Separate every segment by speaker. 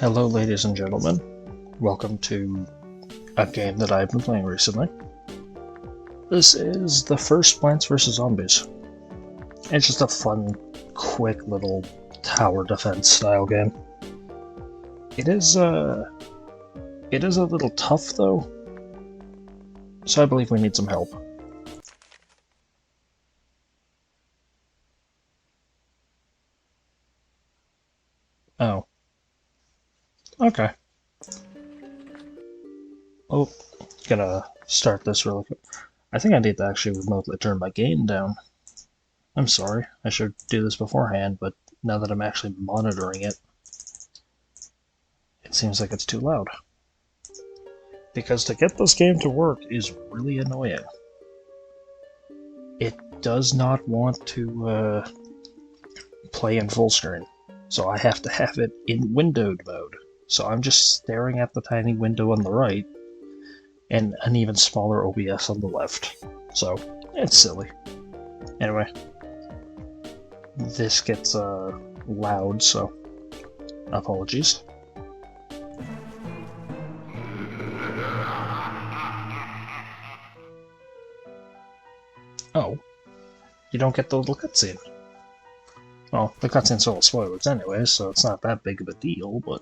Speaker 1: Hello ladies and gentlemen, welcome to a game that I've been playing recently. This is the first Plants vs. Zombies. It's just a fun, quick little tower defense style game. It is a little tough though, so I believe we need some help. Oh. Okay. Oh, gotta start this real quick. I think I need to actually remotely turn my gain down. I'm sorry, I should do this beforehand, but now that I'm actually monitoring it, it seems like it's too loud. Because to get this game to work is really annoying. It does not want to play in full screen, so I have to have it in windowed mode. So I'm just staring at the tiny window on the right, and an even smaller OBS on the left. So, it's silly. Anyway, this gets loud, so apologies. Oh, you don't get the little cutscene. Well, the cutscene's full of spoilers anyway, so it's not that big of a deal, but...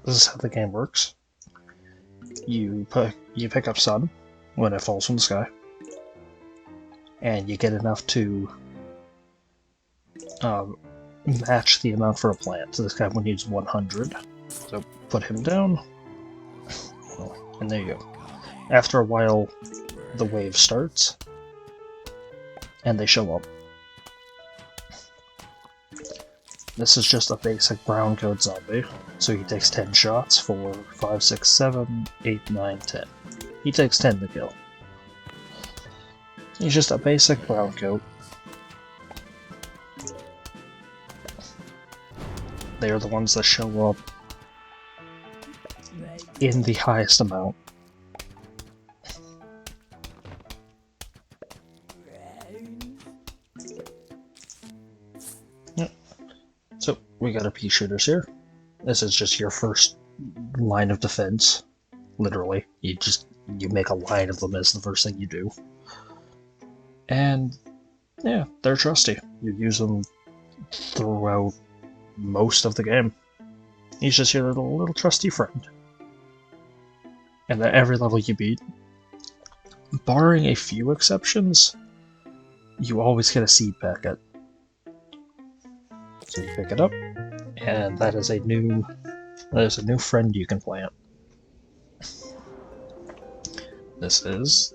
Speaker 1: This is how the game works. You pick up sun when it falls from the sky, and you get enough to match the amount for a plant. So this guy needs 100, so put him down, and there you go. After a while, the wave starts, and they show up. This is just a basic brown coat zombie, so he takes 10 shots, 4, 5, 6, 7, 8, 9, 10. He takes 10 to kill. He's just a basic brown coat. They are the ones that show up in the highest amount. So, we got our pea shooters here. This is just your first line of defense. Literally. You make a line of them as the first thing you do. And, yeah, they're trusty. You use them throughout most of the game. He's just your little trusty friend. And at every level you beat, barring a few exceptions, you always get a seed packet. So you pick it up, and that is a new friend you can plant. This is,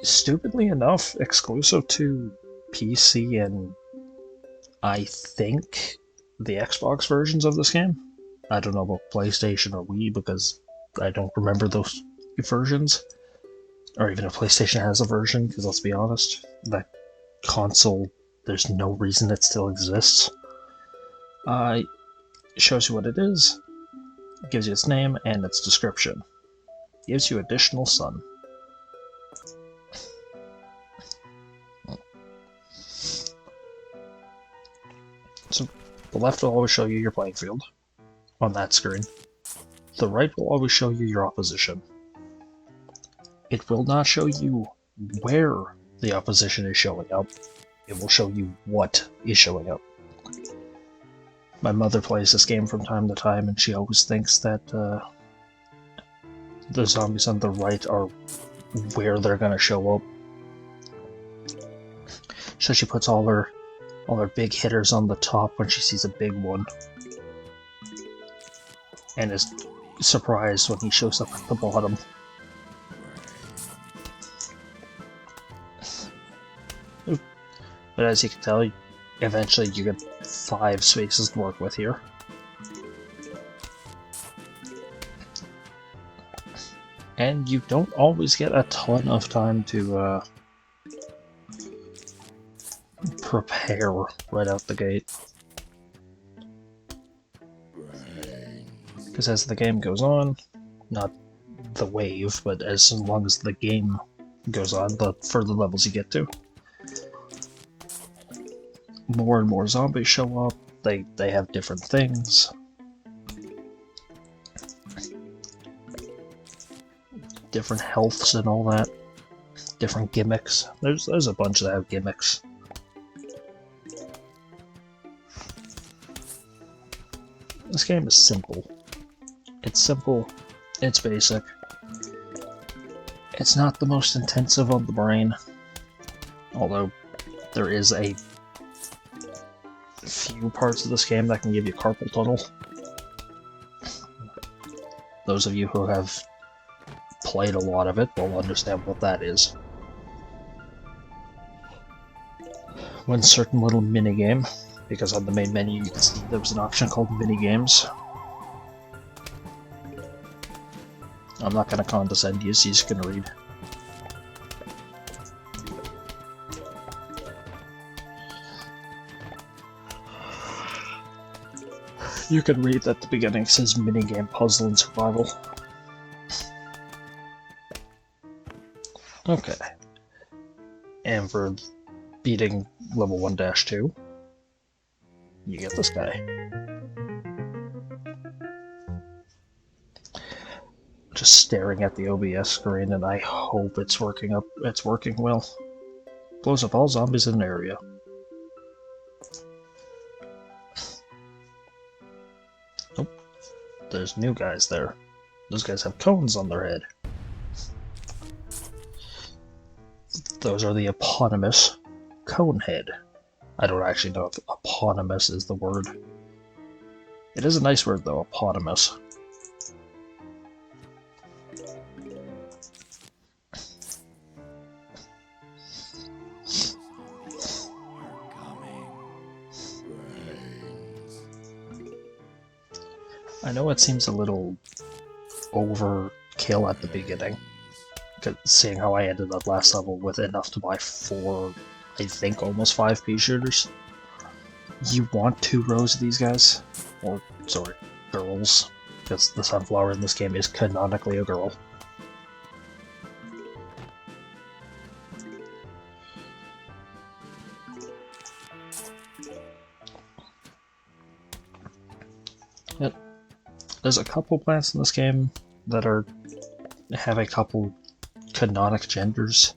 Speaker 1: stupidly enough, exclusive to PC and I think the Xbox versions of this game. I don't know about PlayStation or Wii because I don't remember those versions, or even if PlayStation has a version, because let's be honest, that console, there's no reason it still exists. It shows you what it is, gives you its name and its description. Gives you additional sun. So the left will always show you your playing field on that screen. The right will always show you your opposition. It will not show you where the opposition is showing up. It will show you what is showing up. My mother plays this game from time to time, and she always thinks that the zombies on the right are where they're gonna show up. So she puts all her big hitters on the top when she sees a big one, and is surprised when he shows up at the bottom. But as you can tell, eventually you get 5 spaces to work with here. And you don't always get a ton of time to prepare right out the gate. Because as the game goes on, not the wave, but as long as the game goes on, the further levels you get to, more and more zombies show up. They have different things. Different healths and all that. Different gimmicks. There's a bunch that have gimmicks. This game is simple. It's simple. It's basic. It's not the most intensive on the brain. Although there is a few parts of this game that can give you carpal tunnel. Those of you who have played a lot of it will understand what that is. One certain little minigame, because on the main menu you can see there was an option called minigames. I'm not going to condescend you, so you're just going to read. You can read at the beginning, it says minigame, puzzle, and survival. Okay. And for beating level 1-2, you get this guy. Just staring at the OBS screen, and I hope it's working well. Blows up all zombies in an area. Oh, there's new guys there. Those guys have cones on their head. Those are the eponymous Conehead. I don't actually know if eponymous is the word. It is a nice word though, eponymous. I know it seems a little overkill at the beginning, seeing how I ended up last level with enough to buy 4, I think almost 5 pea shooters. You want 2 rows of these guys, or sorry, girls, because the sunflower in this game is canonically a girl. Yep. There's a couple plants in this game that have a couple canonic genders.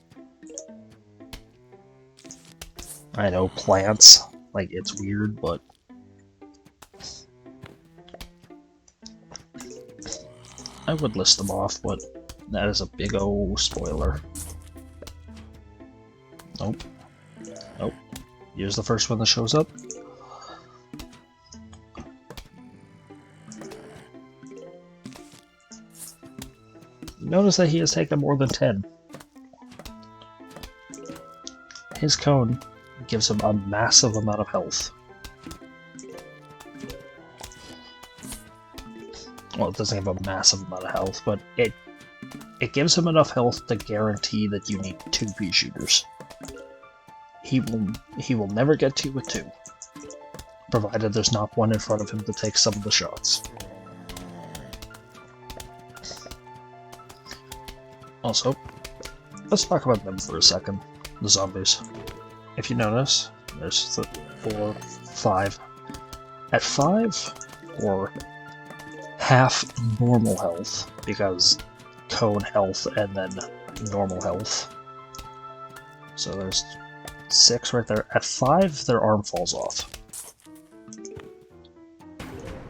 Speaker 1: I know, plants, like, it's weird, but I would list them off, but that is a big ol' spoiler. Nope. Nope. Here's the first one that shows up. Notice that he has taken more than 10. His cone gives him a massive amount of health. Well, it doesn't give a massive amount of health, but it gives him enough health to guarantee that you need 2 pea shooters. He will never get 2 with 2, provided there's not one in front of him to take some of the shots. Also, let's talk about them for a second, the zombies. If you notice, there's 4, 5. At 5, or half normal health, because cone health and then normal health. So there's 6 right there. At 5, their arm falls off.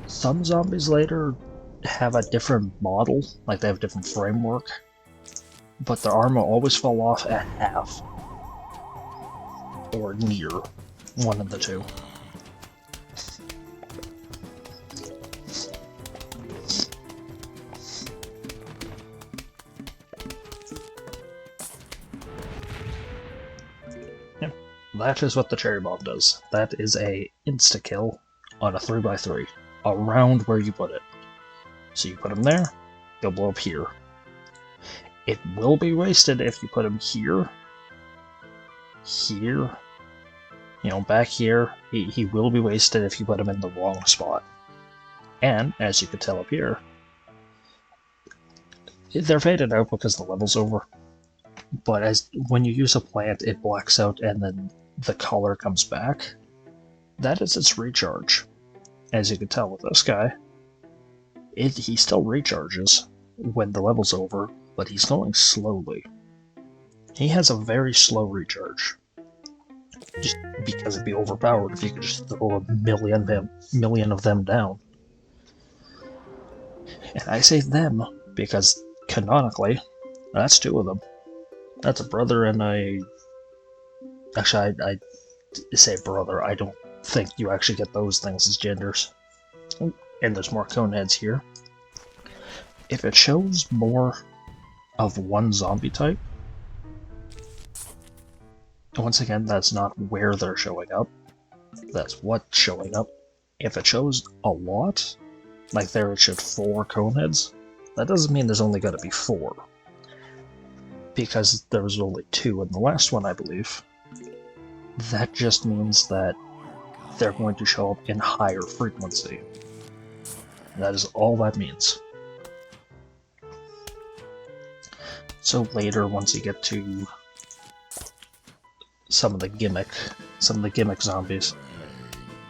Speaker 1: Some zombies later have a different model, like they have different framework, but their arm will always fall off at half. Or near. One of the two. Yeah, that is what the cherry bomb does. That is a insta-kill on a 3x3, around where you put it. So you put him there, he'll blow up here. It will be wasted if you put him here, here, you know, back here. He will be wasted if you put him in the wrong spot. And, as you can tell up here, they're faded out because the level's over. But when you use a plant, it blacks out and then the color comes back. that is its recharge. As you can tell with this guy, he still recharges when the level's over, but he's going slowly. He has a very slow recharge. Just because it'd be overpowered if you could just throw a million of them down. And I say them because canonically, that's two of them. That's a brother and a... Actually, I say brother. I don't think you actually get those things as genders. And there's more cone heads here. If it shows more of one zombie type, once again, that's not where they're showing up. That's what's showing up. If it shows a lot, like there it showed 4 cone heads, that doesn't mean there's only going to be 4. Because there was only 2 in the last one, I believe. That just means that they're going to show up in higher frequency. That is all that means. So later, once you get to some of the gimmick zombies,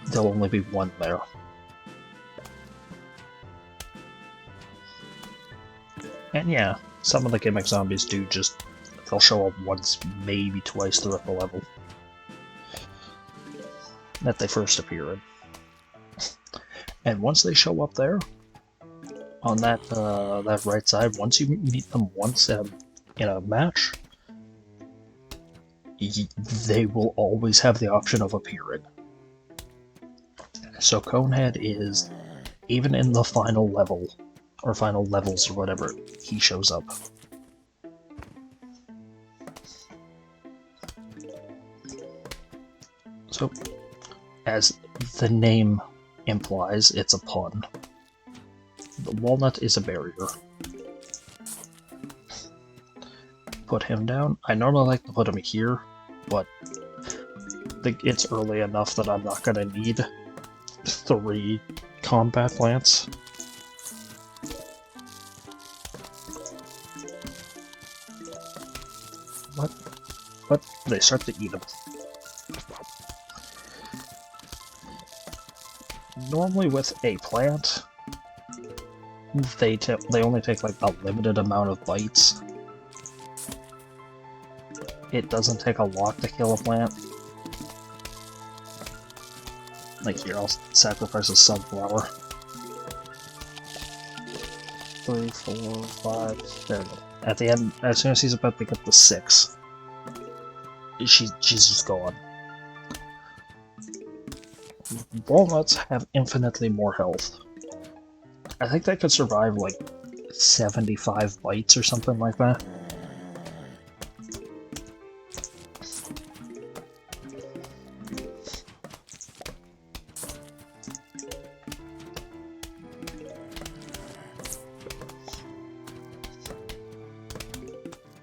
Speaker 1: there'll only be 1 there. And yeah, some of the gimmick zombies they'll show up once, maybe twice throughout the level that they first appear in. And once they show up there, on that right side, once you meet them once in a match, they will always have the option of appearing. So Conehead is, even in the final level, or final levels or whatever, he shows up. So, as the name implies, it's a pun. The walnut is a barrier. Put him down. I normally like to put him here, but it's early enough that I'm not going to need 3 combat plants. What? They start to eat them. Normally with a plant, they only take like a limited amount of bites. It doesn't take a lot to kill a plant. Like here, I'll sacrifice a sunflower. 3, 4, 5, there we go. At the end, as soon as he's about to get the 6, she's just gone. Walnuts have infinitely more health. I think they could survive like 75 bites or something like that.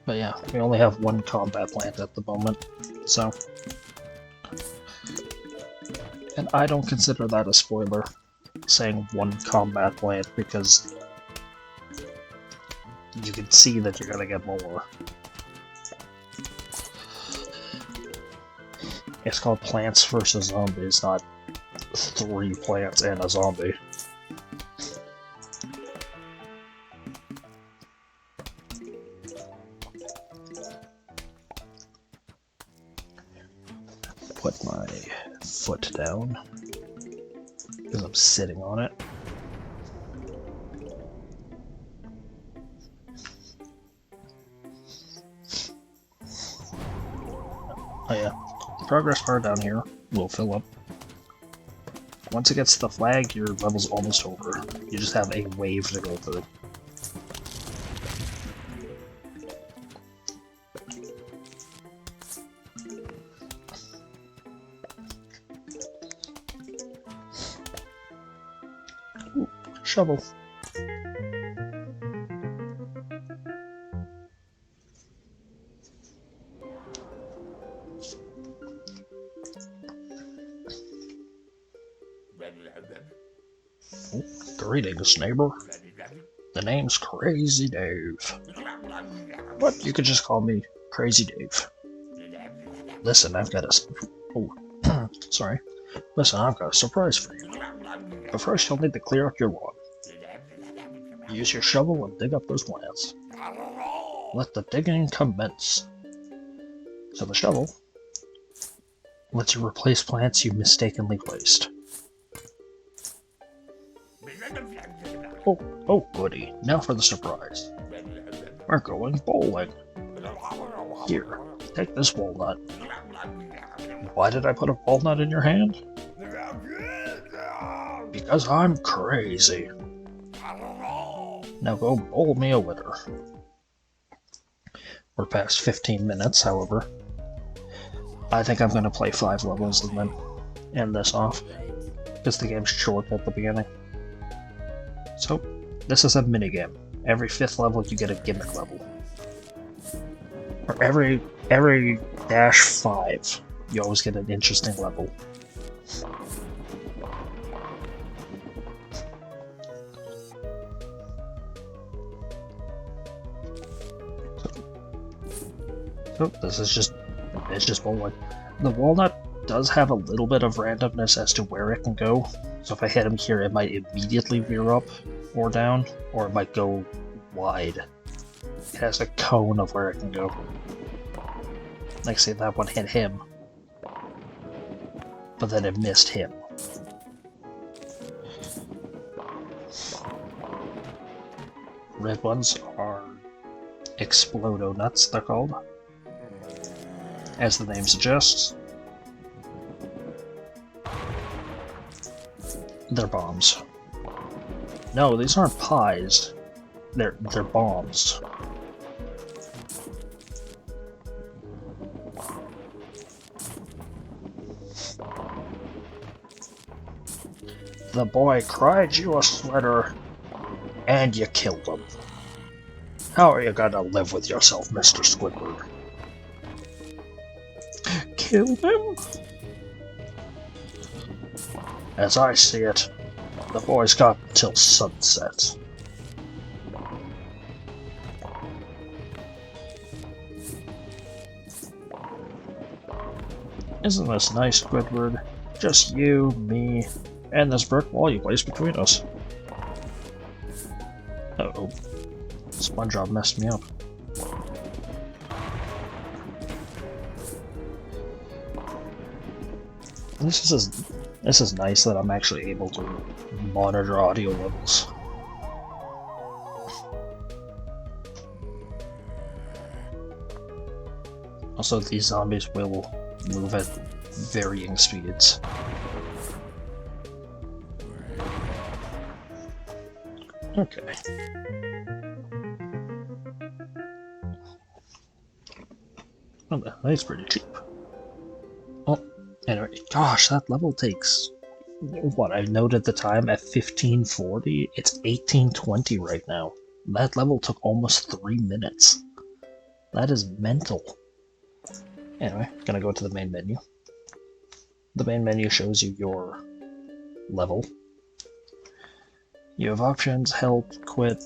Speaker 1: But yeah, we only have 1 combat plant at the moment, so... And I don't consider that a spoiler, saying 1 combat plant, because you can see that you're gonna get more. It's called Plants vs. Zombies, not 3 plants and a zombie. Put my foot down, because I'm sitting on it. Oh yeah, the progress bar down here will fill up. Once it gets to the flag, your level's almost over. You just have a wave to go through. Ooh, shovel. Oh, greetings, neighbor. The name's Crazy Dave. What? You could just call me Crazy Dave. Listen, I've got a... Oh, sorry. Listen, I've got a surprise for you. But first, you'll need to clear up your lawn. Use your shovel and dig up those plants. Let the digging commence. So the shovel lets you replace plants you mistakenly placed. Oh goody. Now for the surprise. We're going bowling. Here, take this walnut. Why did I put a walnut in your hand? Because I'm crazy. Now go bowl me a winner. We're past 15 minutes, however. I think I'm going to play 5 levels and then end this off, because the game's short at the beginning. So, this is a minigame. Every 5th level you get a gimmick level. Or every -5 you always get an interesting level. So this is just bowling. The walnut does have a little bit of randomness as to where it can go. So if I hit him here, it might immediately veer up or down, or it might go wide. It has a cone of where it can go. Like say that one hit him, but then it missed him. Red ones are Explodo nuts, they're called. As the name suggests, they're bombs. No, these aren't pies. They're bombs. The boy cried you a sweater, and you killed him. How are you gonna live with yourself, Mr. Squidward? Kill him? As I see it, the boy's got till sunset. Isn't this nice, Squidward? Just you, me, and this brick wall you placed between us. Uh-oh. SpongeBob messed me up. This is nice that I'm actually able to monitor audio levels. Also, these zombies will move at varying speeds. Okay. Oh, that's pretty cheap. Oh, anyway, gosh, that level takes... What, I noted the time at 1540? It's 1820 right now. That level took almost 3 minutes. That is mental. Anyway, gonna go to the main menu. The main menu shows you your level. You have options, help, quit.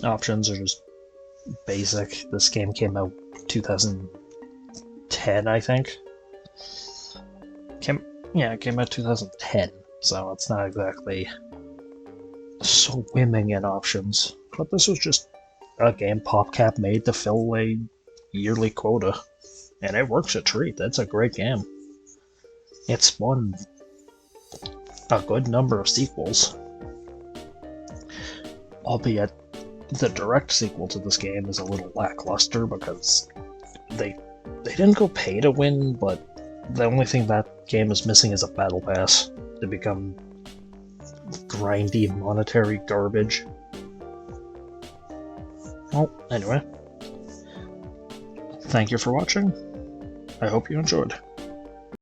Speaker 1: Options are just basic. This game came out 2010, I think. It came out 2010, so it's not exactly swimming in options. But this was just a game PopCap made to fill a yearly quota. And it works a treat. That's a great game. It spawned a good number of sequels. Albeit, the direct sequel to this game is a little lackluster because they didn't go pay to win, but the only thing that game is missing is a battle pass to become grindy monetary garbage. Well, anyway. Thank you for watching. I hope you enjoyed.